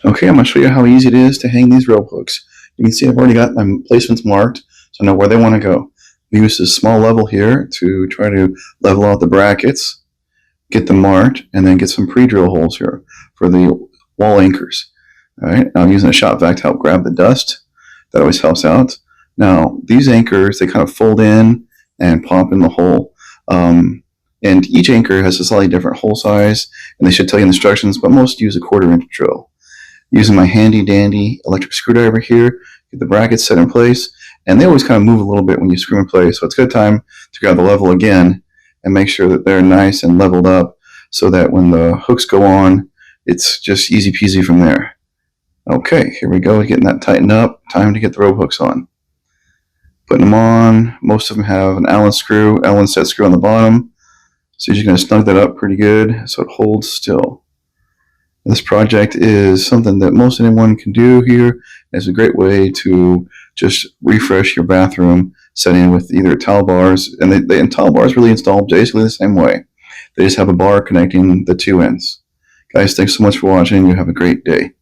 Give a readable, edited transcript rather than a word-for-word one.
Okay, I'm going to show you how easy it is to hang these rope hooks. You can see I've already got my placements marked, so I know where they want to go. We use this small level here to try to level out the brackets, get them marked, and then get some pre-drill holes here for the wall anchors. All right, now I'm using a shop vac to help grab the dust. That always helps out. Now, these anchors, they kind of fold in and pop in the hole. And each anchor has a slightly different hole size, and they should tell you in the instructions, but most use a 1/4-inch drill. Using my handy dandy electric screwdriver here, get the brackets set in place, and they always kind of move a little bit when you screw in place, so it's a good time to grab the level again and make sure that they're nice and leveled up so that when the hooks go on, it's just easy peasy from there. Okay, here we go, getting that tightened up. Time to get the rope hooks on. Putting them on. Most of them have an Allen set screw on the bottom. So you're just going to snug that up pretty good so it holds still. This project is something that most anyone can do here. It's a great way to just refresh your bathroom setting with either towel bars, and towel bars really install basically the same way. They just have a bar connecting the two ends. Guys, thanks so much for watching. You have a great day.